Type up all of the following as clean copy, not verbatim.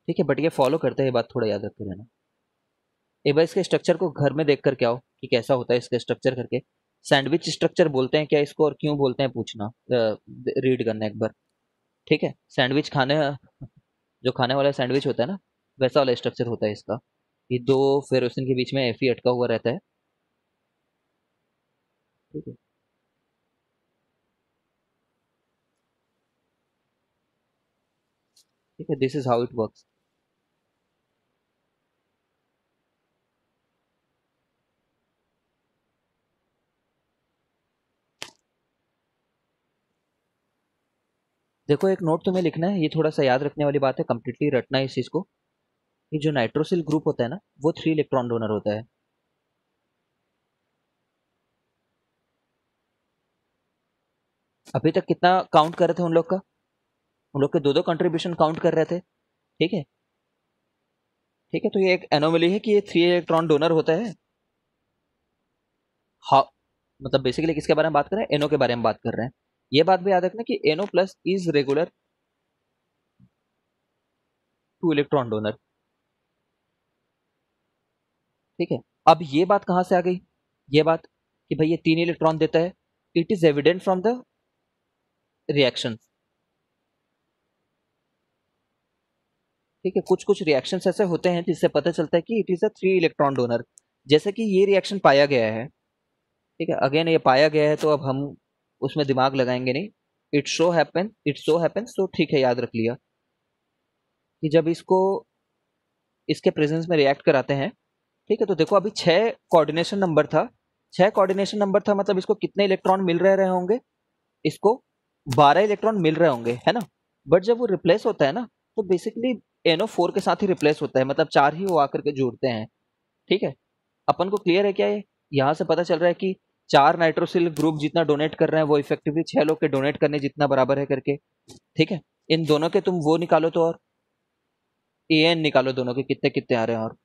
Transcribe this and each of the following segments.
ठीक है, बट ये फॉलो करते हैं, ये बात थोड़ा याद रखते रहना। एक बार इसके स्ट्रक्चर को घर में देख कर के आओ कि कैसा होता है इसका स्ट्रक्चर करके। सैंडविच स्ट्रक्चर बोलते हैं क्या इसको और क्यों बोलते हैं पूछना, रीड करना एक बार। ठीक है, सैंडविच खाने, जो खाने वाला सैंडविच होता है ना, वैसा वाला स्ट्रक्चर होता है इसका। ये दो फिर उसके बीच में एफ अटका हुआ रहता है। ठीक है। ठीक है, this is how it works. देखो, एक नोट तुम्हें लिखना है, ये थोड़ा सा याद रखने वाली बात है, कंप्लीटली रटना है इस चीज को। ये जो नाइट्रोसिल ग्रुप होता है ना, वो 3 इलेक्ट्रॉन डोनर होता है। अभी तक कितना काउंट कर रहे थे उन लोग का? उन लोग के दो दो कंट्रीब्यूशन काउंट कर रहे थे। ठीक है। ठीक है, तो ये एक एनोमली है कि ये 3 इलेक्ट्रॉन डोनर होता है। हाँ, मतलब बेसिकली किसके बारे में बात कर रहे हैं? एनओ के बारे में बात कर रहे हैं। ये बात भी याद रखना कि NO plus is regular 2 electron donor. ठीक है। अब ये बात कहां से आ गई? ये बात कि भाई ये 3 इलेक्ट्रॉन देता है, it is evident from the reaction. ठीक है, कुछ कुछ रिएक्शंस ऐसे होते हैं जिससे पता चलता है कि it is a 3 electron donor. जैसे कि ये रिएक्शन पाया गया है। ठीक है, अगेन ये पाया गया है तो अब हम उसमें दिमाग लगाएंगे नहीं। इट सो हैपन तो ठीक है, याद रख लिया कि जब इसको इसके प्रेजेंस में रिएक्ट कराते हैं। ठीक है, तो देखो अभी 6 कोऑर्डिनेशन नंबर था। 6 कोऑर्डिनेशन नंबर था, मतलब इसको कितने इलेक्ट्रॉन मिल रहे होंगे? इसको 12 इलेक्ट्रॉन मिल रहे होंगे, है ना? बट जब वो रिप्लेस होता है ना, तो बेसिकली NO4 के साथ ही रिप्लेस होता है, मतलब 4 ही वो आकर के जुड़ते हैं। ठीक है। अपन को क्लियर है क्या ये? यहाँ से पता चल रहा है कि 4 नाइट्रोसिल ग्रुप जितना डोनेट कर रहे हैं वो इफेक्टिवली 6 लोग के डोनेट करने जितना बराबर है करके। ठीक है। इन दोनों के तुम वो निकालो तो, और AN निकालो दोनों के कितने कितने आ रहे हैं। और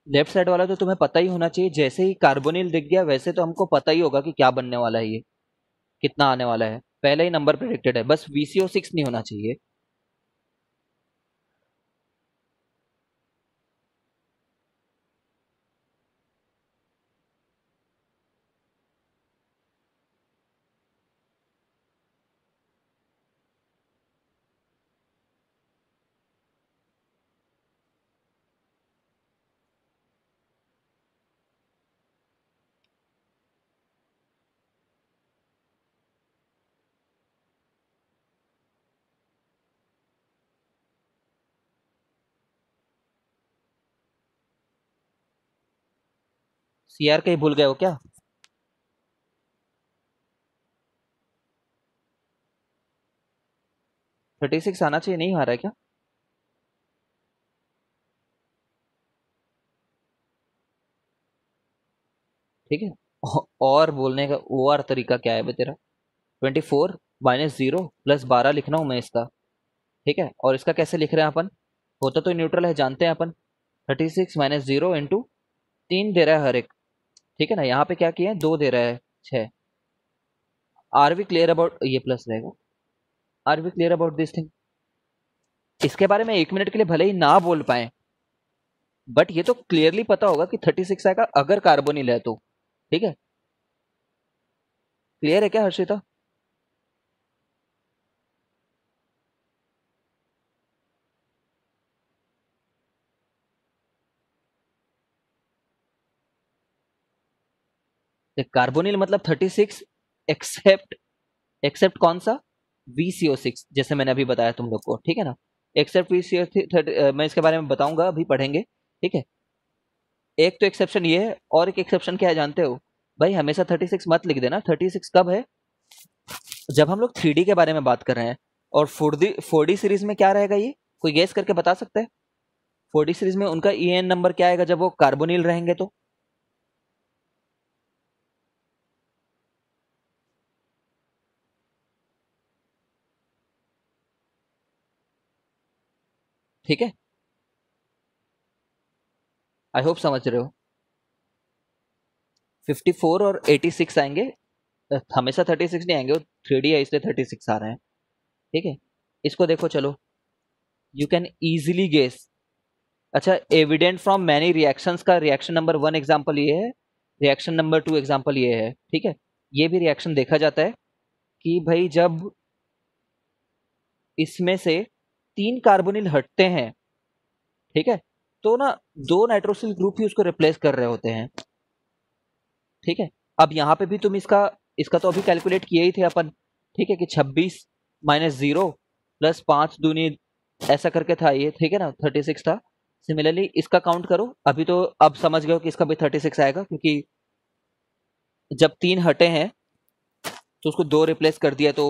लेफ्ट साइड वाला तो तुम्हें पता ही होना चाहिए, जैसे ही कार्बोनिल दिख गया वैसे तो हमको पता ही होगा कि क्या बनने वाला है ये, कितना आने वाला है, पहले ही नंबर प्रेडिक्टेड है, बस VCO6 नहीं होना चाहिए। CR कहीं भूल गए हो क्या? 36 आना चाहिए, नहीं आ रहा है क्या? ठीक है। और बोलने का वो और तरीका क्या है बे तेरा? 24 - 0 + 12 लिखना हूं मैं इसका। ठीक है, और इसका कैसे लिख रहे हैं अपन? होता तो न्यूट्रल है, जानते हैं अपन। 36 - 0 × 3 दे रहा है हर एक। ठीक है ना, यहाँ पे क्या किया है, 2 दे रहा है, 6। आर वी क्लियर अबाउट, ये प्लस रहेगा। Are we clear about this thing? इसके बारे में 1 मिनट के लिए भले ही ना बोल पाए, बट ये तो क्लियरली पता होगा कि 36 आएगा अगर कार्बोनिल है तो। ठीक है। क्लियर है क्या हर्षिता? कार्बोनिल मतलब 36, एक्सेप्ट, एक्सेप्ट कौन सा? VCO6, जैसे मैंने अभी बताया तुम लोग को। ठीक है ना, एक्सेप्ट VCO, मैं इसके बारे में बताऊंगा, अभी पढ़ेंगे। ठीक है। एक तो एक्सेप्शन ये है, और एक एक्सेप्शन क्या है जानते हो? भाई हमेशा 36 मत लिख देना। 36 कब है? जब हम लोग 3D के बारे में बात कर रहे हैं। और 4D सीरीज में क्या रहेगा ये? कोई गेस करके बता सकता है? 4D सीरीज में उनका EN नंबर क्या आएगा जब वो कार्बोनिल रहेंगे तो? ठीक है, आई होप समझ रहे हो। 54 और 86 आएंगे, हमेशा 36 नहीं आएंगे, वो 3D है इसलिए 36 आ रहे हैं। ठीक है, इसको देखो चलो, यू कैन इजीली गेस। अच्छा, एविडेंट फ्रॉम मैनी रिएक्शंस का रिएक्शन नंबर 1 एग्जांपल ये है, रिएक्शन नंबर 2 एग्जांपल ये है। ठीक है, ये भी रिएक्शन देखा जाता है कि भाई जब इसमें से 3 कार्बोनिल हटते हैं, ठीक है, तो ना 2 नाइट्रोसिल ग्रुप ही उसको रिप्लेस कर रहे होते हैं। ठीक है, अब यहाँ पे भी तुम इसका इसका तो अभी कैलकुलेट किए ही थे अपन। ठीक है, कि 26 माइनस 0 प्लस 5 दूनी ऐसा करके था ये, ठीक है ना, 36 था। सिमिलरली इसका काउंट करो, अभी तो अब समझ गए हो कि इसका भी 36 आएगा, क्योंकि जब 3 हटे हैं तो उसको 2 रिप्लेस कर दिया तो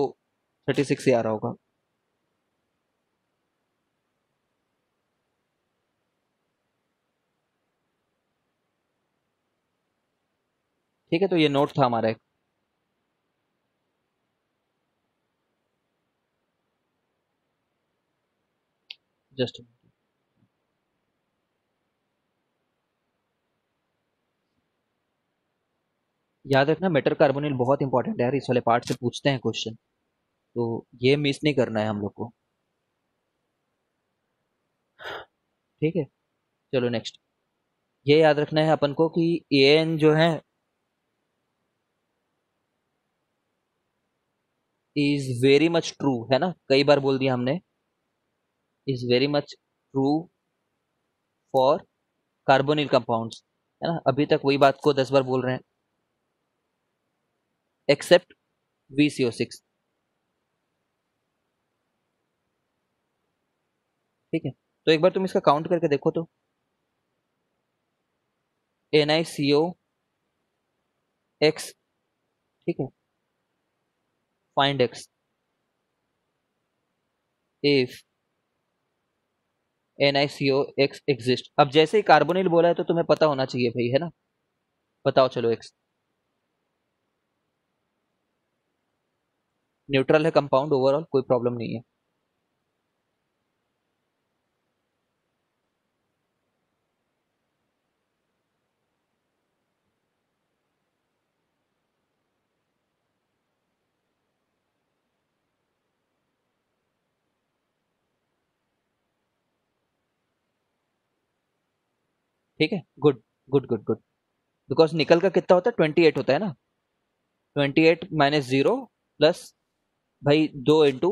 36 ही आ रहा होगा। ठीक है, तो ये नोट था हमारा एक। जस्ट याद रखना, मेटर कार्बोनिल बहुत इंपॉर्टेंट है यार, इस वाले पार्ट से पूछते हैं क्वेश्चन, तो ये मिस नहीं करना है हम लोग को। ठीक है, चलो नेक्स्ट। ये याद रखना है अपन को कि एन जो है इज वेरी मच ट्रू, है ना, कई बार बोल दिया हमने, is very much true for carbonyl compounds, है ना, अभी तक वही बात को 10 बार बोल रहे हैं, एक्सेप्ट VCO6। ठीक है, तो एक बार तुम इसका काउंट करके देखो तो, NiCO X, ठीक है, find X if NiCO X exist. अब जैसे ही कार्बोनिल बोला है तो तुम्हें पता होना चाहिए भाई, है ना, बताओ चलो X। न्यूट्रल है कंपाउंड, ओवरऑल कोई प्रॉब्लम नहीं है। ठीक है, good good good good. Because निकल का कितना होता है, 28 होता है ना, 28 माइनस 0 प्लस भाई 2 इंटू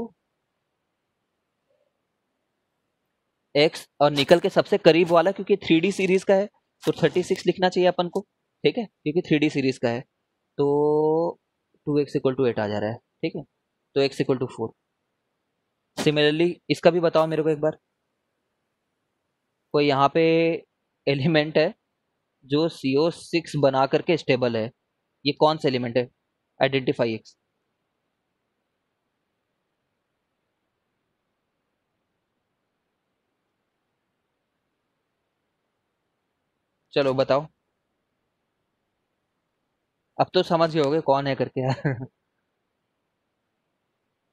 एक्स, और निकल के सबसे करीब वाला क्योंकि 3D सीरीज का है तो 36 लिखना चाहिए अपन को। ठीक है, क्योंकि 3D सीरीज का है तो 2x इक्वल टू 8 आ जा रहा है। ठीक है, तो x इक्वल टू 4। सिमिलरली इसका भी बताओ मेरे को एक बार, कोई यहाँ पे एलिमेंट है जो CO6 बना करके स्टेबल है, ये कौन सा एलिमेंट है, आइडेंटिफाई एक्स। चलो बताओ, अब तो समझ गए होगे कौन है करके यार।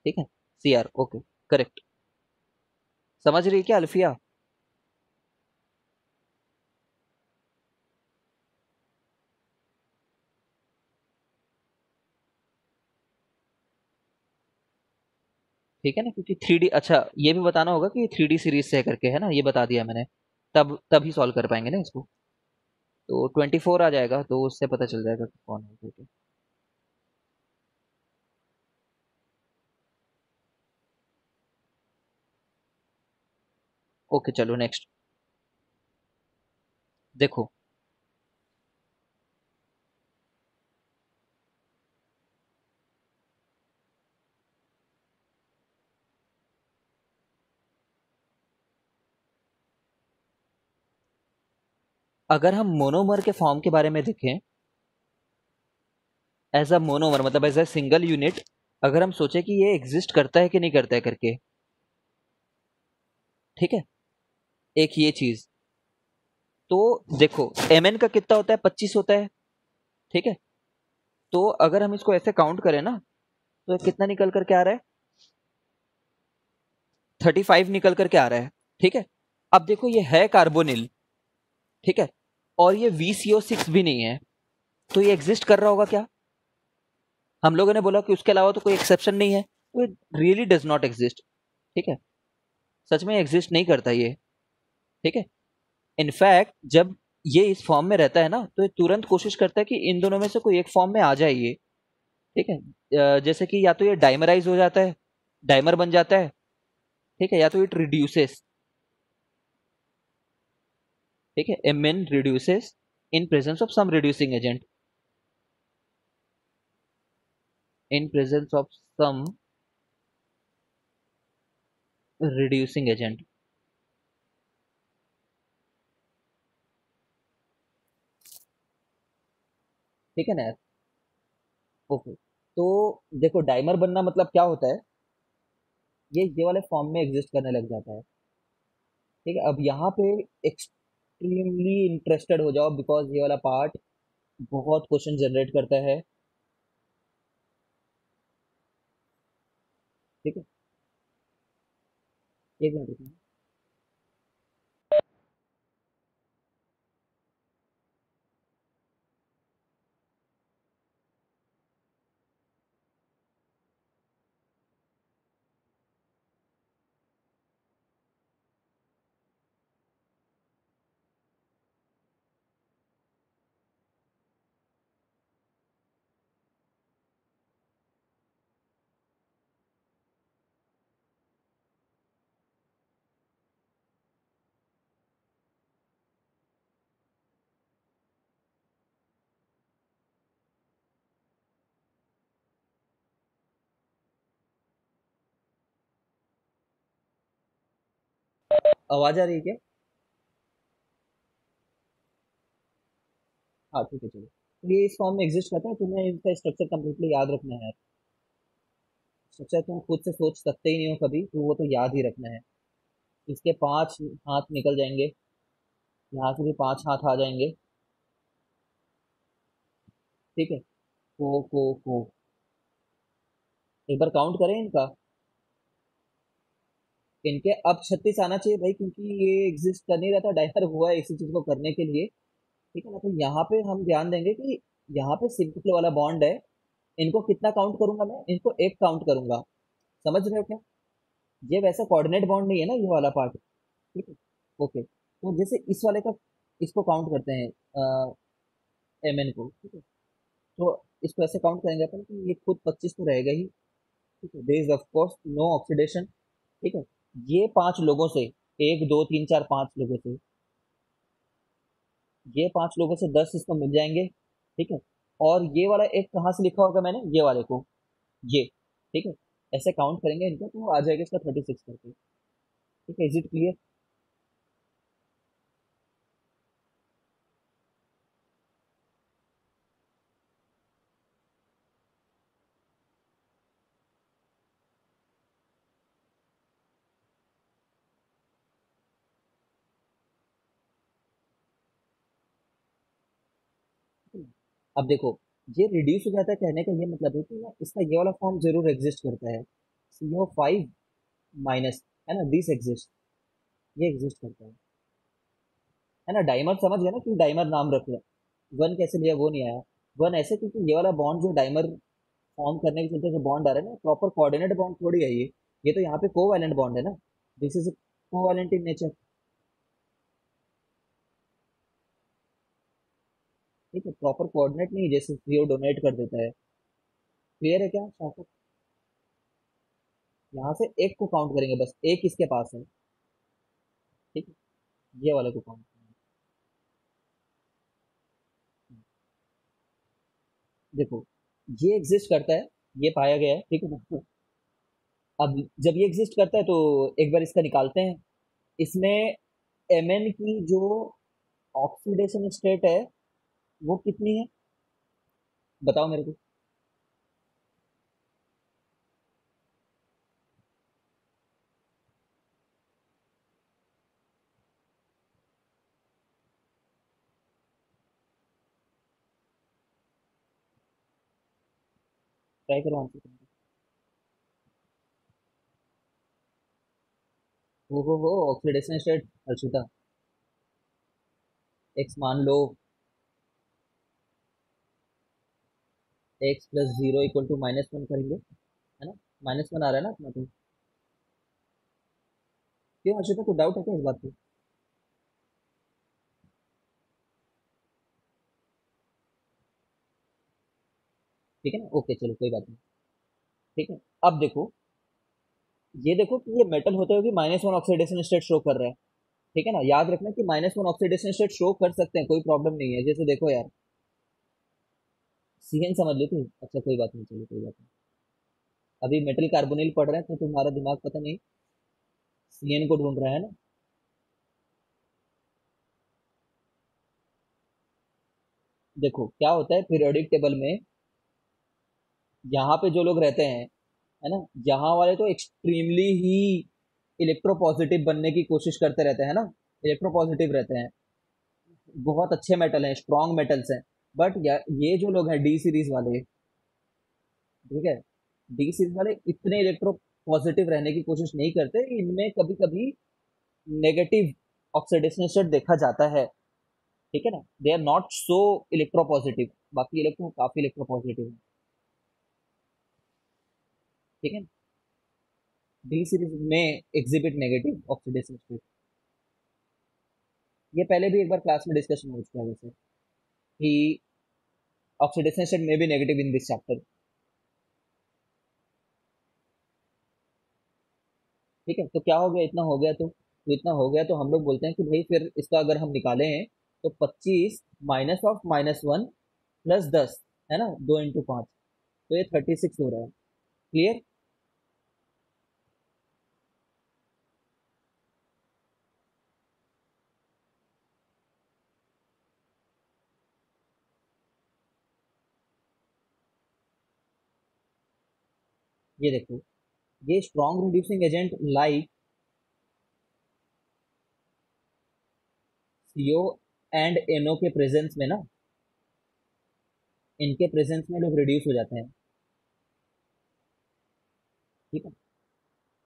ठीक है, CR, ओके, करेक्ट। समझ रही है क्या अल्फिया? ठीक है ना, क्योंकि 3D, अच्छा ये भी बताना होगा कि 3D सीरीज से है करके, है ना, ये बता दिया मैंने, तब तभी सॉल्व कर पाएंगे ना इसको। तो 24 आ जाएगा तो उससे पता चल जाएगा कि कौन है करके। ओके चलो नेक्स्ट देखो। अगर हम मोनोमर के फॉर्म के बारे में देखें, एज अ मोनोमर मतलब एज अ सिंगल यूनिट, अगर हम सोचे कि ये एग्जिस्ट करता है कि नहीं करता है करके, ठीक है, एक ये चीज, तो देखो Mn का कितना होता है, 25 होता है। ठीक है, तो अगर हम इसको ऐसे काउंट करें ना, तो कितना निकल करके आ रहा है, 35 निकल करके आ रहा है। ठीक है, अब देखो ये है कार्बोनिल, ठीक है, और ये VCO6 भी नहीं है, तो ये एग्जिस्ट कर रहा होगा क्या? हम लोगों ने बोला कि उसके अलावा तो कोई एक्सेप्शन नहीं है, तो it really does not exist. ठीक है, सच में एग्जिस्ट नहीं करता ये। ठीक है, इनफैक्ट जब ये इस फॉर्म में रहता है ना, तो ये तुरंत कोशिश करता है कि इन दोनों में से कोई एक फॉर्म में आ जाए ये। ठीक है, जैसे कि या तो ये डाइमराइज हो जाता है, डाइमर बन जाता है, ठीक है, या तो इट रिड्यूसेस। ठीक है, amine reduces in presence of some reducing agent, in presence of some reducing agent. ठीक है ना यार? ओके, तो देखो डाइमर बनना मतलब क्या होता है, ये वाले फॉर्म में एग्जिस्ट करने लग जाता है। ठीक है, अब यहाँ पे एक्सट्रीमली इंटरेस्टेड हो जाओ, बिकॉज ये वाला पार्ट बहुत क्वेश्चन जनरेट करता है। ठीक है, एक मिनट रुकिए। आवाज आ रही है क्या? हाँ ठीक है, चलो। तो ये इस फॉर्म में एग्जिस्ट करता है, तुम्हें इसका स्ट्रक्चर कंप्लीटली याद रखना है। स्ट्रक्चर तुम खुद से सोच सकते ही नहीं हो कभी, तो वो तो याद ही रखना है। इसके 5 हाथ निकल जाएंगे, यहाँ से भी 5 हाथ आ जाएंगे। ठीक है, को एक बार काउंट करें इनका। इनके अब 36 आना चाहिए भाई, क्योंकि ये एग्जिस्ट कर नहीं रहा था, डाइवर हुआ है इसी चीज को करने के लिए। ठीक है ना, तो यहाँ पे हम ध्यान देंगे कि यहाँ पे सिंपल वाला बॉन्ड है, इनको कितना काउंट करूंगा मैं? इनको एक काउंट करूंगा। समझ रहे हो क्या? ये वैसा कोऑर्डिनेट बॉन्ड नहीं है ना ये वाला पार्ट। ठीक है, ओके, तो जैसे इस वाले का, इसको काउंट करते हैं MN को। ठीक है, तो इसको ऐसे काउंट करेंगे अपन कि ये खुद 25 तो रहेगा ही। ठीक है, there is of course no oxidation. ठीक है, ये 5 लोगों से, 1 2 3 4 5 लोगों से, ये 5 लोगों से 10 इसको मिल जाएंगे। ठीक है, और ये वाला एक कहाँ से लिखा होगा मैंने, ये वाले को, ये। ठीक है, ऐसे काउंट करेंगे इनको तो आ जाएगा इसका 36 करके। ठीक है, इज इट क्लियर? अब देखो, ये रिड्यूस हो जाता है, कहने का ये मतलब है कि ना इसका ये वाला फॉर्म जरूर एग्जिस्ट करता है। CO5 माइनस, है ना, दिस एग्जिस्ट, ये एग्जिस्ट करता है ना। डाइमर समझ गए ना, क्यों डाइमर नाम रख लिया? वन कैसे लिया वो नहीं आया। वन ऐसे क्योंकि ये वाला बॉन्ड जो डाइमर फॉर्म करने के चलते जो बॉन्ड आ रहा है ना, प्रॉपर कोऑर्डिनेट बॉन्ड थोड़ी है ये तो यहाँ पे कोवैलेंट बॉन्ड है ना। This is covalent in nature. ठीक है, प्रॉपर कोऑर्डिनेट नहीं, जैसे सीओ डोनेट कर देता है। क्लियर है क्या शासक? यहाँ से एक को काउंट करेंगे, बस एक इसके पास है। ठीक है, ये वाले को काउंट करेंगे। देखो, ये एग्जिस्ट करता है, ये पाया गया है। ठीक है ना, अब जब ये एग्जिस्ट करता है तो एक बार इसका निकालते हैं। इसमें MN की जो ऑक्सीडेशन स्टेट है वो कितनी है, बताओ मेरे को। ट्राई करो आंसर करने हो ऑक्सीडेशन स्टेट अर्चिता, एक्स मान लो, X plus zero equal to -1 करेंगे, है ना? -1 आ रहा है ना अपना तो। क्यों अर्चिता, को डाउट है क्या इस बात पे? ठीक है ना, ओके चलो कोई बात नहीं। ठीक है, अब देखो, ये देखो कि ये मेटल होते हुए भी -1 ऑक्सीडेशन स्टेट शो कर रहा है। ठीक है ना, याद रखना कि -1 ऑक्सीडेशन स्टेट शो कर सकते हैं, कोई प्रॉब्लम नहीं है। जैसे देखो यार, सीएन समझ ली थी, अच्छा कोई बात नहीं, चलो कोई बात नहीं। अभी मेटल कार्बोनिल पढ़ रहे हैं तो तुम्हारा दिमाग पता नहीं सीएन को ढूंढ रहा है ना। देखो क्या होता है पीरियोडिक टेबल में, यहाँ पे जो लोग रहते हैं, है ना, यहाँ वाले तो एक्सट्रीमली ही इलेक्ट्रोपॉजिटिव बनने की कोशिश करते रहते हैं ना, इलेक्ट्रोपॉजिटिव रहते हैं, बहुत अच्छे मेटल हैं, स्ट्रॉन्ग मेटल्स हैं। बट ये जो लोग हैं डी सीरीज वाले, ठीक है, डी सीरीज वाले इतने इलेक्ट्रो पॉजिटिव रहने की कोशिश नहीं करते, इनमें कभी कभी नेगेटिव ऑक्सीडेशन स्टेट देखा जाता है। ठीक है ना, they are not so electropositive, बाकी ये लोग तो काफी इलेक्ट्रो पॉजिटिव है। ठीक है, डी सीरीज में एग्जिबिट नेगेटिव ऑक्सीडेशन स्टेट, ये पहले भी एक बार क्लास में डिस्कशन हो चुका है वैसे, कि ऑक्सीडेशन स्टेट में भी नेगेटिव इन दिस चैप्टर। ठीक है, तो क्या हो गया, इतना हो गया तो इतना हो गया तो हम लोग बोलते हैं कि भाई फिर इसका अगर हम निकालें हैं तो 25 माइनस ऑफ -1 प्लस 10, है ना, 2 × 5, तो ये 36 हो रहा है। क्लियर? ये देखो, ये strong reducing agent like CO and NO के प्रेजेंस में ना, इनके प्रेजेंस में लोग रिड्यूस हो जाते हैं। ठीक है,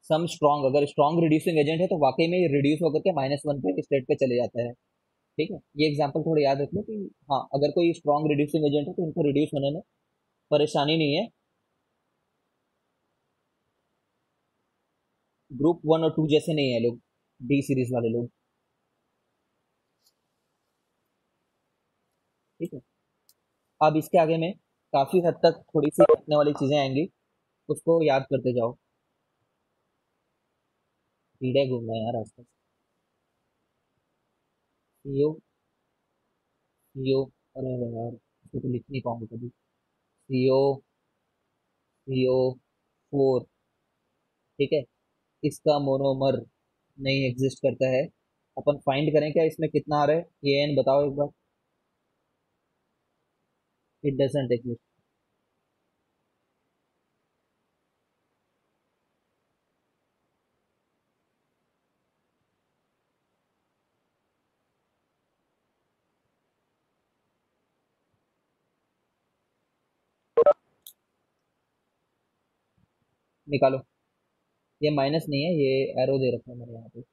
सम स्ट्रॉन्ग, अगर स्ट्रॉन्ग रिड्यूसिंग एजेंट है तो वाकई में ये रिड्यूस होकर के -1 पे स्टेट पे चले जाता है। ठीक है, ये एग्जांपल थोड़ा याद रख लो कि हाँ, अगर कोई स्ट्रॉन्ग रिड्यूसिंग एजेंट है तो इनको रिड्यूस होने में परेशानी नहीं है। ग्रुप 1 और 2 जैसे नहीं है लोग, डी सीरीज वाले लोग। ठीक है, अब इसके आगे में काफी हद तक थोड़ी सी रखने वाली चीजें आएंगी, उसको याद करते जाओ। कीड़े घूम रहे हैं यार आसपास। सीओ, सीओ, अरे यार इसको तो लिख नहीं पाऊंगा कभी। CO, CO4। ठीक है, इसका मोनोमर नहीं एग्जिस्ट करता है। अपन फाइंड करें क्या इसमें कितना आ रहा है, ये एन बताओ एक बार। It doesn't exist. निकालो, ये माइनस नहीं है, ये एरो दे रखा है मेरे यहाँ पे।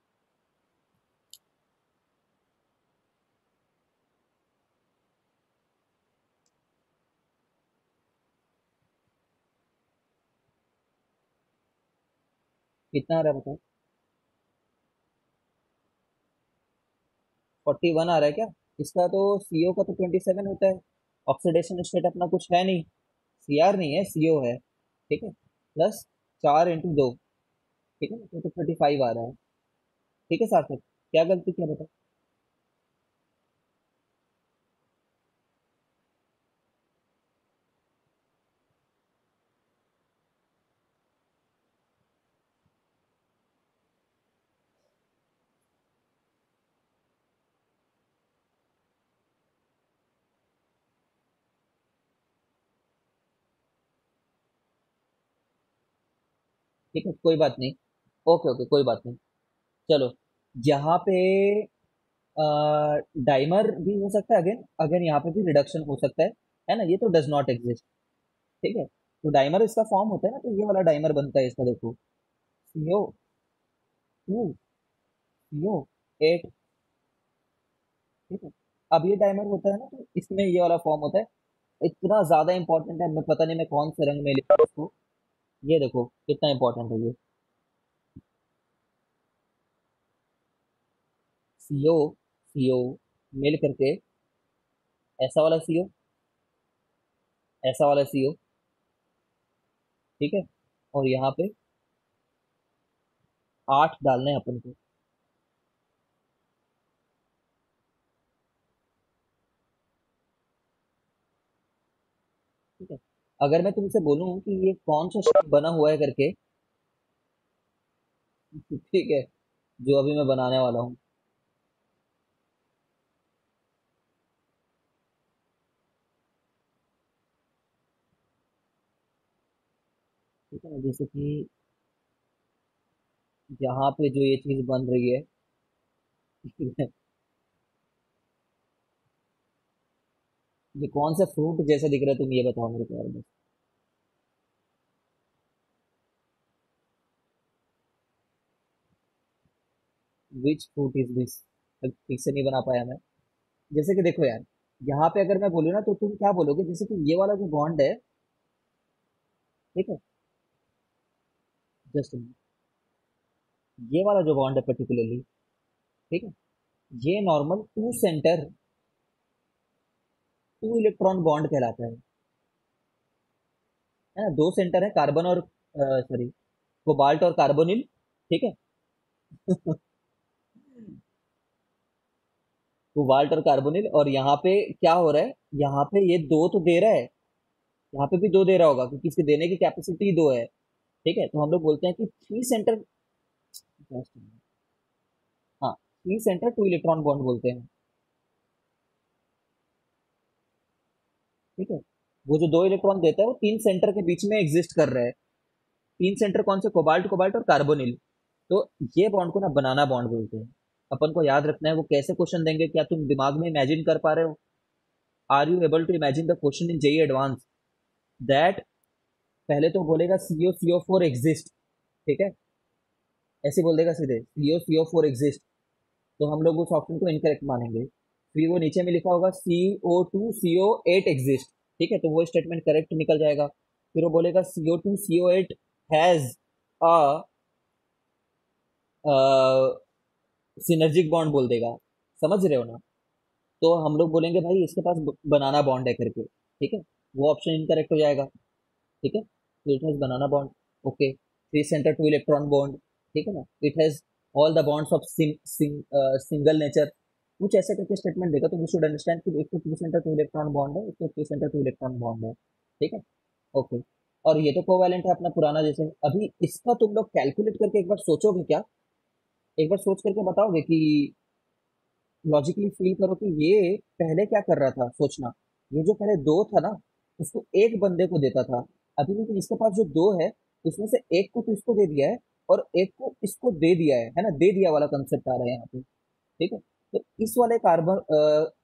कितना आ रहा है बताओ? 41 आ रहा है क्या? इसका तो सीओ का तो 27 होता है, ऑक्सीडेशन स्टेट अपना कुछ है नहीं, सीआर नहीं है, सीओ है। ठीक है, प्लस 4 × 2, ठीक है ना, तो 35 आ रहा है। ठीक है सार्थक, क्या गलती किया बताओ? ठीक है कोई बात नहीं, ओके ओके कोई बात नहीं। चलो, यहाँ पे डाइमर भी हो सकता है, अगेन अगेन यहाँ पे भी रिडक्शन हो सकता है ना, ये तो डज नॉट एग्जिस्ट। ठीक है, तो डाइमर इसका फॉर्म होता है ना, तो ये वाला डाइमर बनता है इसका, देखो, CO2, CO 8। ठीक है। अब ये डायमर होता है ना, तो इसमें ये वाला फॉर्म होता है। इतना ज्यादा इंपॉर्टेंट है, मैं पता नहीं मैं कौन से रंग में लिखा इसको। ये देखो कितना इंपॉर्टेंट है ये। CO मिल करके ऐसा वाला CO, ऐसा वाला CO। ठीक है। और यहाँ पे 8 डालने हैं अपन को। ठीक है। अगर मैं तुमसे बोलूं कि ये कौन सा शेप बना हुआ है करके, ठीक है, जो अभी मैं बनाने वाला हूँ। ठीक है, जैसे कि यहाँ पे जो ये चीज बन रही है, ठीक है, ये कौन सा फ्रूट जैसा दिख रहा है, तुम ये बताओ मेरे को यार बस। Which fruit is this? ठीक से नहीं बना पाया मैं। जैसे कि देखो यार, यहाँ पे अगर मैं बोलूँ ना, तो तुम क्या बोलोगे, जैसे कि ये वाला जो बॉन्ड है, ठीक है, जस्ट ये वाला जो बॉन्ड है पर्टिकुलरली, ठीक है, ये नॉर्मल टू इलेक्ट्रॉन बॉन्ड कहलाता है ना। दो सेंटर है, कार्बन और सॉरी, कोबाल्ट और कार्बोनिल। ठीक है। कोबाल्ट और कार्बोनिल, और यहाँ पे क्या हो रहा है, यहाँ पे ये दो तो दे रहा है, यहाँ पे भी दो दे रहा होगा क्योंकि इसके देने की कैपेसिटी दो है। ठीक है, तो हम लोग बोलते हैं कि थ्री सेंटर, हाँ, three centre two electron bond बोलते हैं। ठीक है। वो जो दो इलेक्ट्रॉन देता है वो तीन सेंटर के बीच में एग्जिस्ट कर रहा है। तीन सेंटर कौन से? कोबाल्ट, कोबाल्ट और कार्बोनिल। तो ये बॉन्ड को ना बनाना बॉन्ड बोलते हैं। अपन को याद रखना है वो कैसे क्वेश्चन देंगे, क्या तुम दिमाग में इमेजिन कर पा रहे हो? Are you able to imagine the question in JEE Advanced? That पहले तो बोलेगा CO CO4 एग्जिस्ट। ठीक है, ऐसे बोल देगा सीधे CO CO4 एग्जिस्ट, तो हम लोग उस ऑप्शन को इनकरेक्ट मानेंगे। फिर वो नीचे में लिखा होगा CO2 CO8 एग्जिस्ट। ठीक है, तो वो स्टेटमेंट करेक्ट निकल जाएगा। फिर वो बोलेगा CO2 CO8 has a synergic bond बोल देगा। समझ रहे हो ना? तो हम लोग बोलेंगे भाई इसके पास बनाना बॉन्ड है करके। ठीक है, वो ऑप्शन इनकरेक्ट हो जाएगा। ठीक है, तो it has banana bond. Okay, three centre two electron bond. ठीक है ना, it has all the bonds of single nature. कुछ ऐसे करके स्टेटमेंट देगा, तो वी शुड अंडरस्टैंड कि एक तो three centre two electron bond है, एक तो three centre two electron bond है। ठीक है। ओके, और ये तो कोवैलेंट है अपना पुराना जैसे। अभी इसका तुम लोग कैलकुलेट करके एक बार सोचोगे क्या? एक बार सोच करके बताओगे कि लॉजिकली फील करो कि ये पहले क्या कर रहा था, सोचना। ये जो पहले दो था ना, उसको एक बंदे को देता था। अभी लेकिन इसके पास जो दो है, उसमें से एक को तो इसको दे दिया है, और एक को इसको दे दिया है ना, दे दिया वाला कंसेप्ट आ रहा है यहाँ पे। ठीक है, तो इस वाले कार्बन,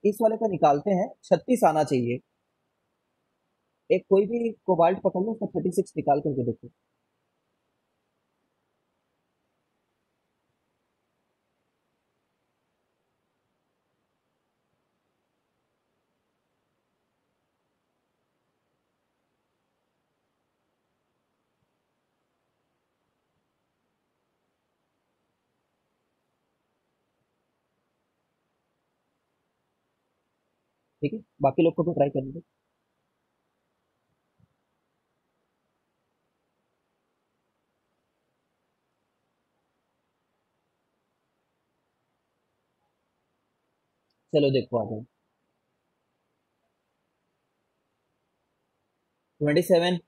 इस वाले का निकालते हैं, 36 आना चाहिए। एक कोई भी कोबाल्ट पकड़ लो, उसका 36 निकाल करके देखो। ठीक है, बाकी लोग को भी ट्राई करने दो। चलो देखो आ जाओ। 27।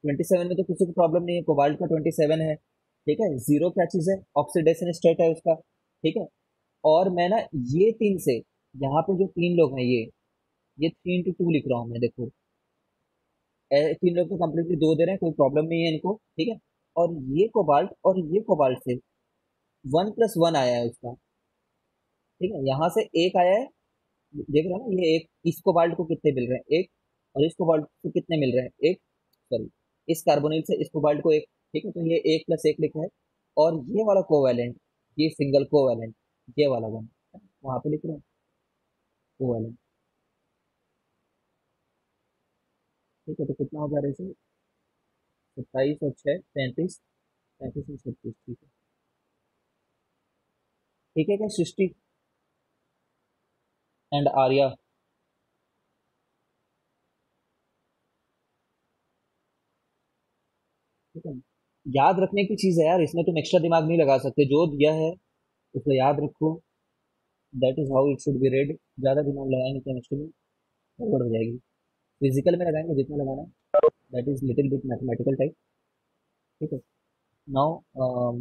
27 में तो किसी को प्रॉब्लम नहीं है, कोबाल्ट का 27 है। ठीक है, जीरो क्या चीज है? ऑक्सीडेशन स्टेट है उसका। ठीक है, और मैं ना ये तीन से, यहाँ पे जो तीन लोग हैं ये 3 into 2 लिख रहा हूँ मैं, देखो। तीन लोग तो कंप्लीटली दो दे रहे हैं, कोई प्रॉब्लम नहीं है इनको। ठीक है, और ये कोबाल्ट और ये कोबाल्ट से 1+1 आया है उसका। ठीक है, यहाँ से एक आया है, देख रहे हो ना, ये एक, इस कोबाल्ट को कितने मिल रहे हैं? एक। और इस कोबाल्ट को कितने मिल रहे हैं? एक। सॉरी, इस कार्बोनिल से इस कोबाल्ट को एक। ठीक है, तो ये 1+1 लिखा है। और ये वाला कोवैलेंट, ये सिंगल कोवैलेंट, ये वाला बॉन्ड वहां पे लिख रहा हूँ कोवैलेंट। ठीक है, तो कितना हो जा रहा है इसे? 27 और 6 35, 35 और 36, ठीक है। ठीक है क्या सृष्टि एंड आर्या? ठीक है, याद रखने की चीज है यार, इसमें तुम एक्स्ट्रा दिमाग नहीं लगा सकते, जो दिया है उसको याद रखो। That is how it should be red. ज्यादा दिमाग लगाएंगे केमिस्ट्री में गड़बड़ हो जाएगी। फिजिकल में लगाएंगे जितना लगाना है, that is little bit mathematical type. ठीक है। नाउ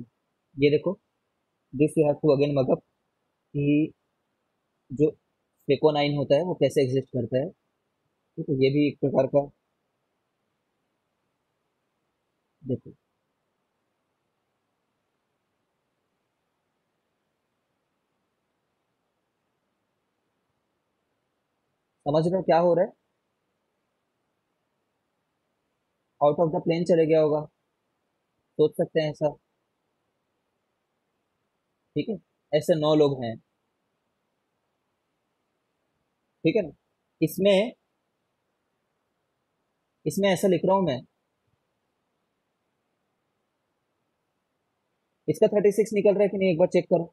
ये देखो, this you have to again mug up कि जो सेकोनाइन होता है वो कैसे एग्जिस्ट करता है। ठीक है, ये भी एक प्रकार का, देखो समझ रहे हो क्या हो रहा है? आउट ऑफ द प्लेन चले गया होगा, सोच सकते हैं ऐसा। ठीक है, ऐसे 9 लोग हैं। ठीक है ना? इसमें इसमें ऐसा लिख रहा हूं मैं, इसका 36 निकल रहा है कि नहीं एक बार चेक करो।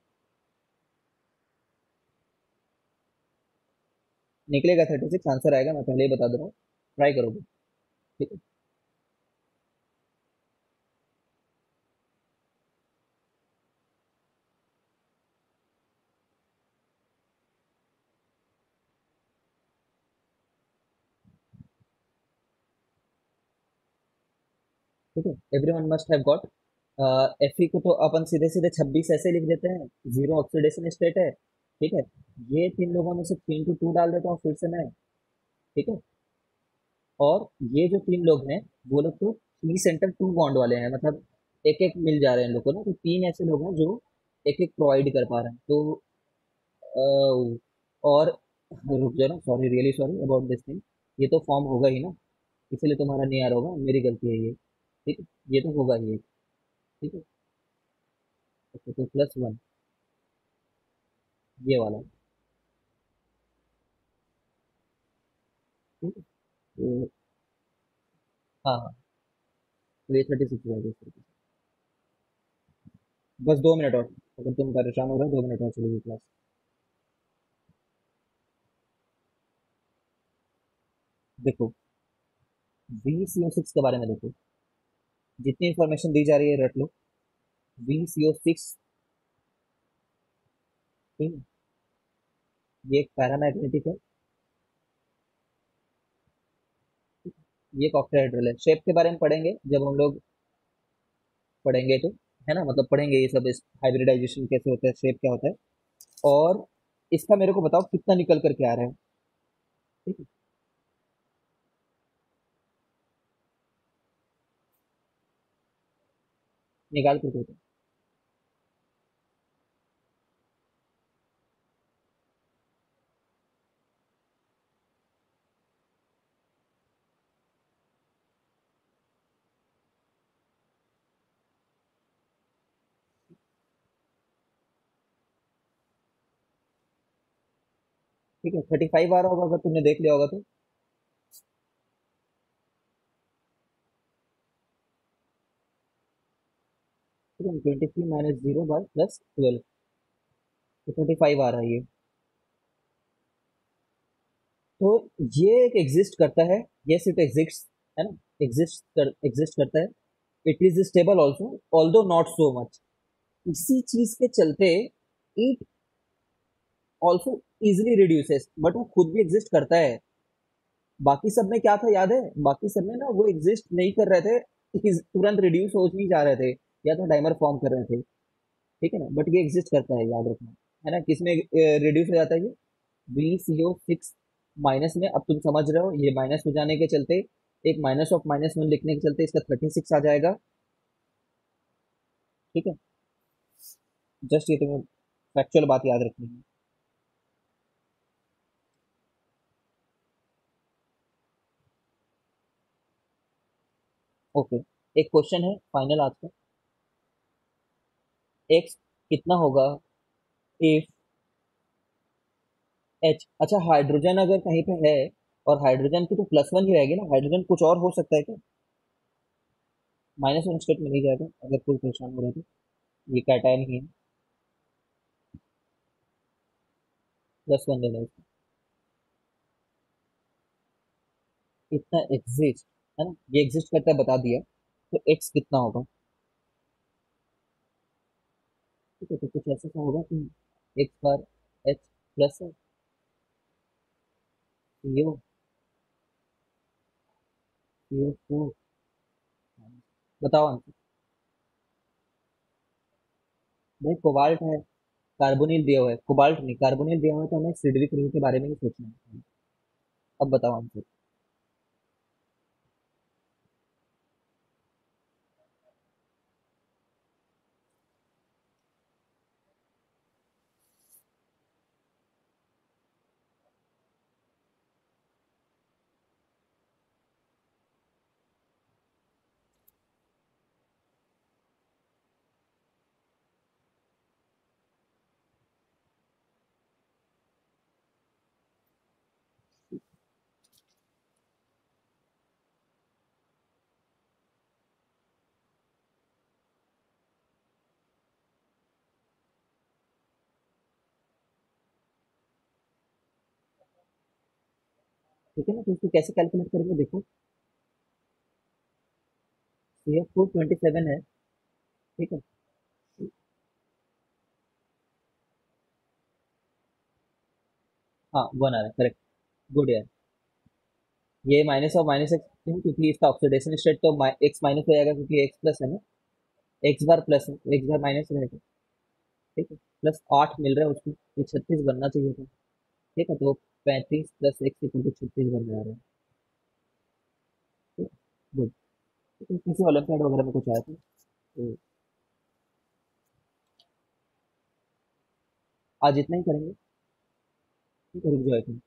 निकलेगा 36, आंसर आएगा, मैं पहले ही बता दे रहा हूँ, ट्राई करोगे। ठीक है। ठीक है, every one must have got. F को तो अपन सीधे सीधे 26 ऐसे लिख देते हैं, जीरो ऑक्सीडेशन स्टेट है। ठीक है, ये तीन लोगों में से 3 to 2 डाल देता हूँ फिर से मैं। ठीक है, और ये जो तीन लोग हैं वो लोग तो पी सेंटर 2 बॉन्ड वाले हैं, मतलब एक एक मिल जा रहे हैं इन लोग को ना, तो तीन ऐसे लोग हैं जो एक एक प्रोवाइड कर पा रहे हैं, तो और रुक जाओ ना, sorry really sorry about this thing. ये तो फॉर्म होगा ही ना, इसलिए तुम्हारा नहीं आ रहा होगा, मेरी गलती है ये। ठीक है, ये तो होगा ही। ठीक है, तो +1 ये वाला। ठीक है, तो हाँ हाँ, तो ये 36 हो जाएगा इस तरीके से। बस 2 मिनट और, अगर तुम परेशान हो रहे हो 2 मिनट और चलेगी क्लास। देखो, VCO6 के बारे में देखो, जितनी इंफॉर्मेशन दी जा रही है रट लो। VCO6, ठीक है, ये एक पैरामैग्नेटिक है। ये एक ऑक्टाहेड्रल है। शेप के बारे में पढ़ेंगे जब हम लोग पढ़ेंगे तो, है ना, मतलब पढ़ेंगे ये सब, इस हाइब्रिडाइजेशन कैसे होता है, शेप क्या होता है। और इसका मेरे को बताओ कितना निकल करके आ रहा है। ठीक है, निकाल करके बताओ। ठीक है, 35 आ रहा होगा अगर तुमने देख लिया होगा तो। ठीक है, 23 - 0/+12, तो 35 आ रहा है ये। तो ये एक एग्जिस्ट करता है, यस इट एग्जिस्ट, है ना, एग्जिस्ट करता है। It is stable also, although not so much. इसी चीज के चलते it also easily reduces, but वो खुद भी एग्जिस्ट करता है। बाकी सब में क्या था याद है? बाकी सब में ना वो एग्जिस्ट नहीं कर रहे थे, तुरंत रिड्यूस हो ही जा रहे थे, या तो डाइमर फॉर्म कर रहे थे। ठीक है ना, बट ये एग्जिस्ट करता है, याद रखना। है ना, किसमें रिड्यूस हो जाता है ये? VCO6 माइनस में। अब तुम समझ रहे हो, ये माइनस हो जाने के चलते, एक -(-1) लिखने के चलते इसका 36 आ जाएगा। ठीक है, जस्ट ये तुम्हें फैक्चुअल बात याद रखनी है। ओके, एक क्वेश्चन है फाइनल आज का। कितना होगा इफ एच, अच्छा हाइड्रोजन अगर कहीं पे है, और हाइड्रोजन की तो +1 ही रहेगी ना, हाइड्रोजन कुछ और हो सकता है क्या? -1 स्टेट में नहीं जाएगा अगर कोई परेशान हो रहा है तो। ये कैटायन ही है, +1 लेना है इसका। इतना एग्जिस्ट, है ना, ये एग्जिस्ट करता है बता दिया, तो एक्स कितना होगा? ठीक है, तो कुछ ऐसा सा होगा कि एक्स बार एच प्लस है, ये CO4। बताओ आंसर। भाई कोबाल्ट है, कार्बोनिल दिया हुआ है, कोबाल्ट नहीं, कार्बोनिल दिया हुआ है, तो हमें सिल्ड्रिक रिंग के बारे में ही सोचना है। अब बताओ आंसर। ठीक है ना, तो इसको कैसे कैलकुलेट करेंगे देखो। CF427 है, ठीक है। हाँ 1 आ रहा है, करेक्ट। गुड यार। ये माइनस और माइनस एक्स क्यों? क्योंकि इसका ऑक्सीडेशन स्टेट तो एक्स माइनस हो जाएगा, क्योंकि एक्स प्लस है ना, एक्स बार प्लस है, एक्स बार माइनस रहेगा। ठीक है, +8 मिल रहा है उसको, ये 36 बनना चाहिए था। ठीक है, तो 35 + एक्स इक्वल टू 36 बन जा रहा है। ठीक है, गुड। तो किसी ओलंपियाड वगैरह में कुछ आया था तो आज इतना ही करेंगे। ठीक है, रुक जाओ एक मिनट।